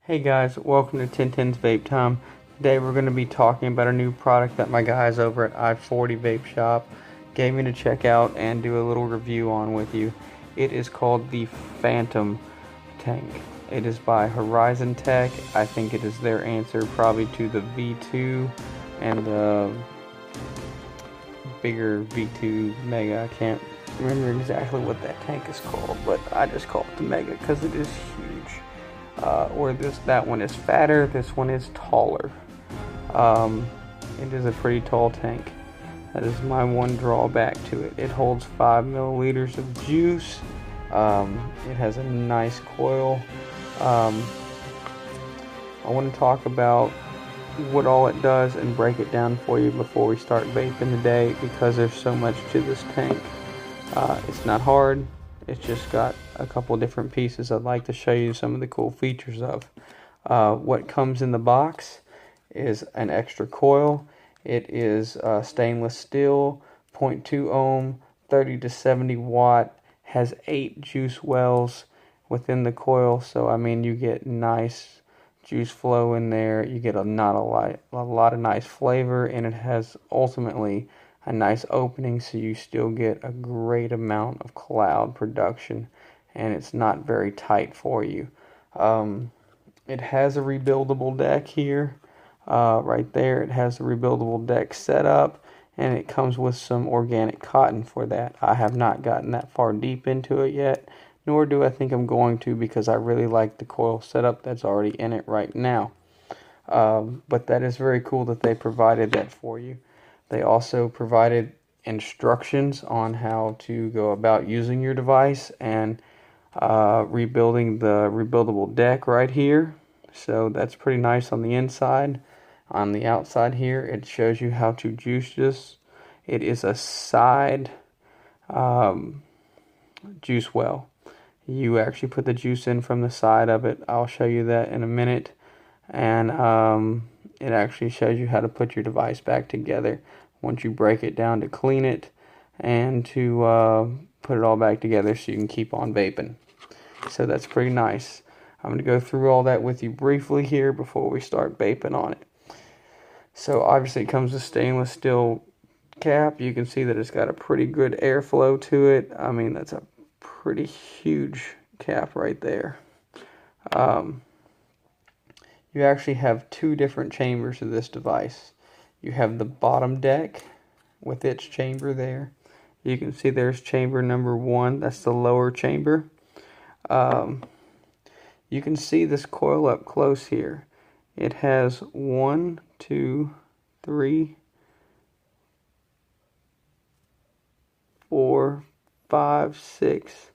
Hey guys, welcome to 1010's Vape Time. Today we're going to be talking about a new product that my guys over at I-40 Vape Shop gave me to check out and do a little review on with you. It is called the Phantom Tank. It is by HorizonTech. I think it is their answer probably to the V2 and the bigger V2 Mega. I can't remember exactly what that tank is called, but I just call it the Mega because it is huge. That one is fatter, this one is taller. It is a pretty tall tank. That is my one drawback to it. It holds 5 milliliters of juice. It has a nice coil. I want to talk about what all it does and break it down for you before we start vaping today, because there's so much to this tank. It's not hard. It's just got a couple different pieces I'd like to show you some of the cool features of. What comes in the box is an extra coil. It is stainless steel, 0.2 ohm, 30 to 70 watt, has 8 juice wells within the coil, so I mean you get nice juice flow in there. You get a lot of nice flavor, and it has ultimately a nice opening, so you still get a great amount of cloud production, and it's not very tight for you. It has a rebuildable deck here, right there. It has a rebuildable deck set up, and it comes with some organic cotton for that. I have not gotten that far deep into it yet, nor do I think I'm going to, because I really like the coil setup that's already in it right now. But that is very cool that they provided that for you. They also provided instructions on how to go about using your device and rebuilding the rebuildable deck right here. So that's pretty nice on the inside. On the outside here, it shows you how to juice this. It is a side juice well. You actually put the juice in from the side of it. I'll show you that in a minute. And it actually shows you how to put your device back together once you break it down to clean it and to put it all back together so you can keep on vaping. So that's pretty nice. I'm going to go through all that with you briefly here before we start vaping on it. So obviously it comes with stainless steel cap. You can see that it's got a pretty good airflow to it. I mean, that's a pretty huge cap right there. You actually have two different chambers of this device. You have the bottom deck with its chamber there. You can see there's chamber number 1. That's the lower chamber. You can see this coil up close here. It has 1, 2, 3, 4, 5, 6,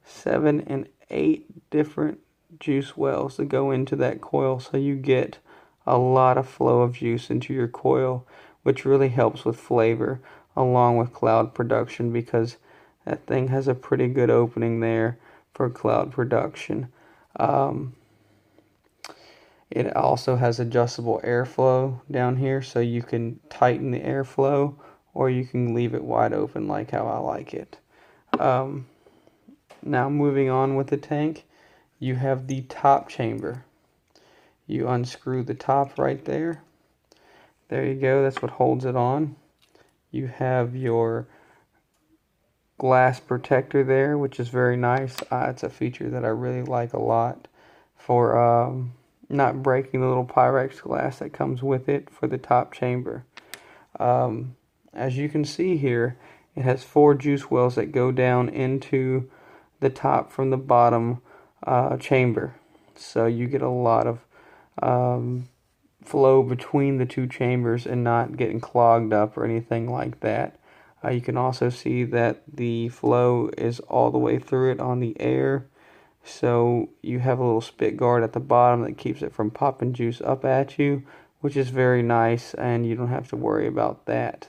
7, and 8 different juice wells that go into that coil, so you get a lot of flow of juice into your coil, which really helps with flavor along with cloud production, because that thing has a pretty good opening there for cloud production. It also has adjustable airflow down here, so you can tighten the airflow or you can leave it wide open like how I like it. Now moving on with the tank, you have the top chamber. You unscrew the top right there. There you go, that's what holds it on. You have your glass protector there, which is very nice. It's a feature that I really like a lot for not breaking the little Pyrex glass that comes with it for the top chamber. As you can see here, it has 4 juice wells that go down into the top from the bottom chamber. So you get a lot of flow between the two chambers and not getting clogged up or anything like that. You can also see that the flow is all the way through it on the air. So you have a little spit guard at the bottom that keeps it from popping juice up at you, which is very nice, and you don't have to worry about that.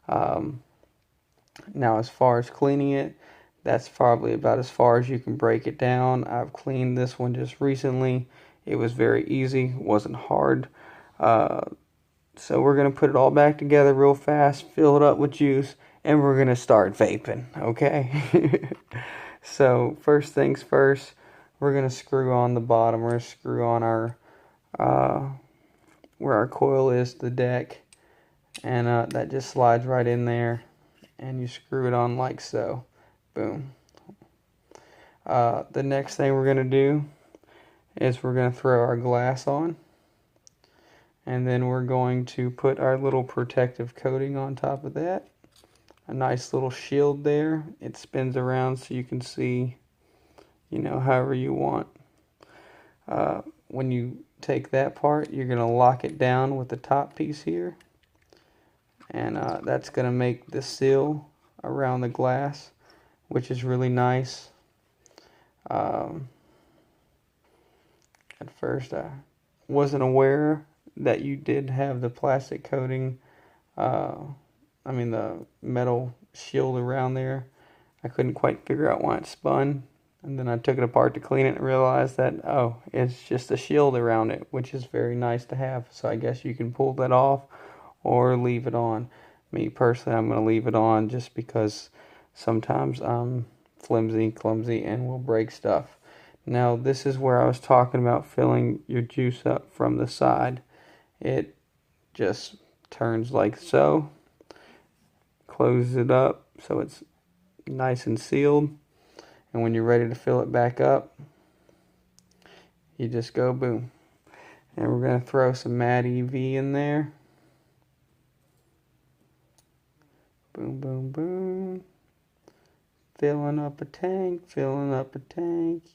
Now as far as cleaning it, that's probably about as far as you can break it down. I've cleaned this one just recently. It was very easy, wasn't hard. So we're going to put it all back together real fast, fill it up with juice, and we're going to start vaping, okay? So first things first, we're going to screw on the bottom. We're going to screw on our, where our coil is, the deck. And that just slides right in there. And you screw it on like so. Boom. The next thing we're going to do is we're going to throw our glass on. And then we're going to put our little protective coating on top of that. A nice little shield there. It spins around so you can see, you know, however you want. When you take that part, you're going to lock it down with the top piece here. And that's going to make the seal around the glass, which is really nice. At first I wasn't aware that you did have the plastic coating, the metal shield around there. I couldn't quite figure out why it spun, and then I took it apart to clean it and realized that, oh, it's just a shield around it, which is very nice to have. So I guess you can pull that off or leave it on. Me personally, I'm going to leave it on just because sometimes I'm flimsy, clumsy, and will break stuff. Now, this is where I was talking about filling your juice up from the side. It just turns like so, closes it up so it's nice and sealed, and when you're ready to fill it back up, you just go boom. And we're going to throw some Mad EV in there. Boom, boom, boom. Filling up a tank,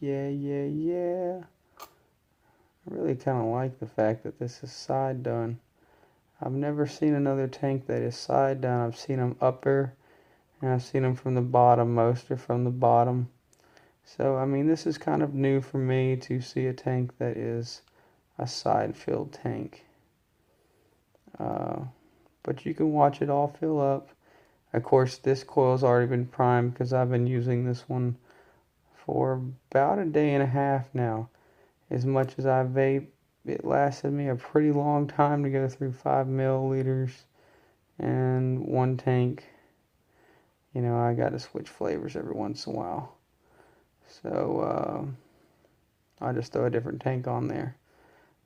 yeah, yeah, yeah. I really kind of like the fact that this is side done. I've never seen another tank that is side done. I've seen them upper, and I've seen them from the bottom. Most are from the bottom. So, I mean, this is kind of new for me to see a tank that is a side filled tank. But you can watch it all fill up. Of course, this coil's already been primed because I've been using this one for about a day and a half now. As much as I vape, it lasted me a pretty long time to go through 5 milliliters and one tank. You know, I got to switch flavors every once in a while. So, I just throw a different tank on there.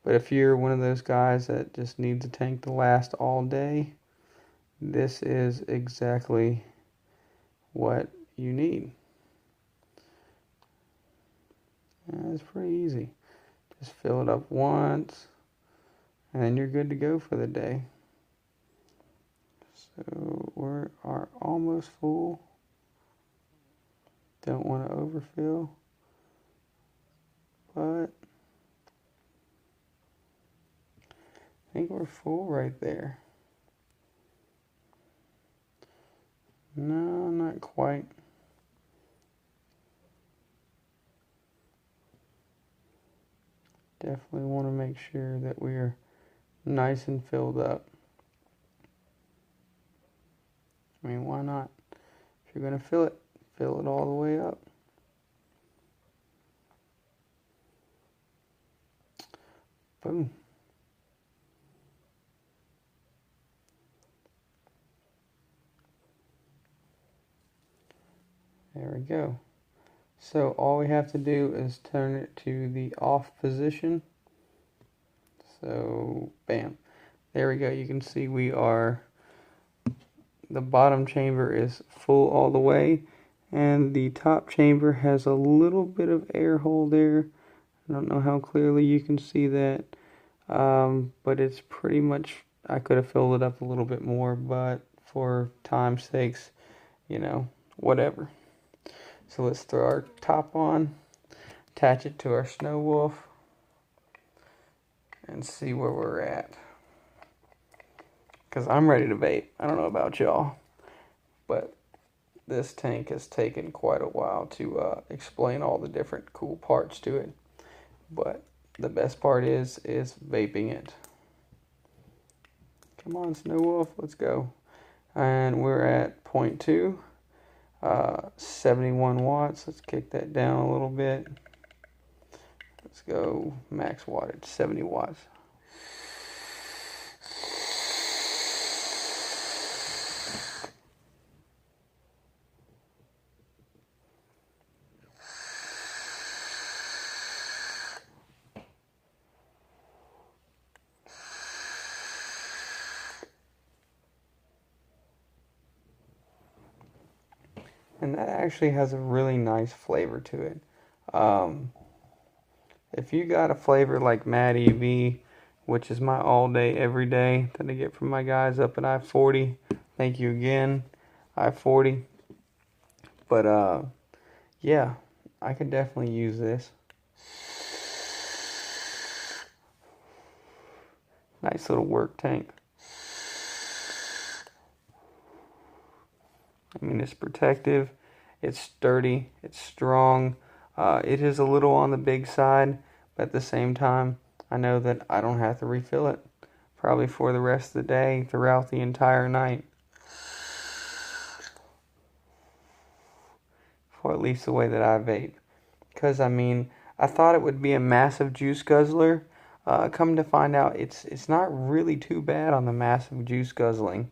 But if you're one of those guys that just needs a tank to last all day, this is exactly what you need. And it's pretty easy. Just fill it up once, and then you're good to go for the day. So we are almost full. Don't want to overfill, but I think we're full right there. No, not quite. Definitely want to make sure that we're nice and filled up. I mean, why not? If you're going to fill it all the way up. Boom. There we go. So all we have to do is turn it to the off position. So, bam. There we go. You can see the bottom chamber is full all the way, and the top chamber has a little bit of air hole there. I don't know how clearly you can see that, but it's pretty much, I could have filled it up a little bit more, but for time's sakes, you know, whatever. So let's throw our top on, attach it to our Snow Wolf, and see where we're at. Because I'm ready to vape. I don't know about y'all, but this tank has taken quite a while to explain all the different cool parts to it. But the best part is vaping it. Come on, Snow Wolf, let's go. And we're at 0.2. 71 watts. Let's kick that down a little bit. Let's go max wattage, 70 watts. and that actually has a really nice flavor to it. If you got a flavor like Mad EV, which is my all day, every day that I get from my guys up at I-40, thank you again, I-40. But yeah, I could definitely use this. Nice little work tank. I mean, it's protective, it's sturdy, it's strong. It is a little on the big side, but at the same time, I know that I don't have to refill it probably for the rest of the day, throughout the entire night. For at least the way that I vape. Because, I mean, I thought it would be a massive juice guzzler. Come to find out, it's not really too bad on the massive juice guzzling.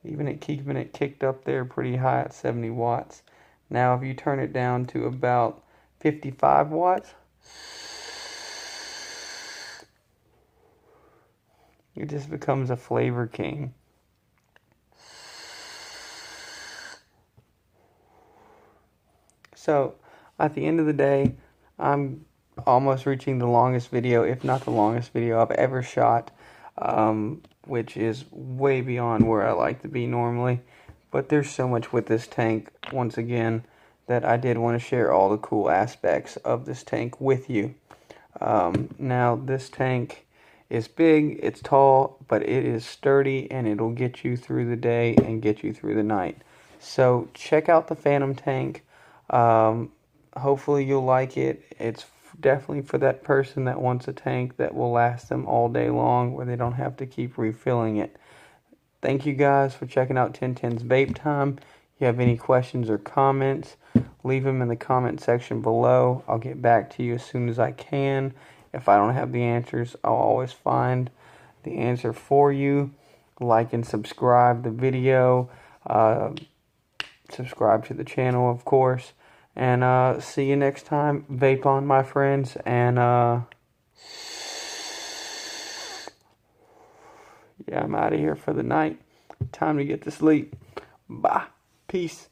Even it keeping it kicked up there pretty high at 70 watts. Now if you turn it down to about 55 watts, it just becomes a flavor king. So at the end of the day, I'm almost reaching the longest video, if not the longest video I've ever shot, which is way beyond where I like to be normally. But there's so much with this tank, once again, that I did want to share all the cool aspects of this tank with you. Now, this tank is big, it's tall, but it is sturdy, and it'll get you through the day and get you through the night. So check out the Phantom tank. Hopefully you'll like it. It's definitely for that person that wants a tank that will last them all day long, where they don't have to keep refilling it. Thank you guys for checking out 1010's Vape Time. If you have any questions or comments, leave them in the comment section below. I'll get back to you as soon as I can. If I don't have the answers, I'll always find the answer for you. Like and subscribe the video. Subscribe to the channel, of course. And see you next time. Vape on, my friends. And yeah, I'm out of here for the night. Time to get to sleep. Bye. Peace.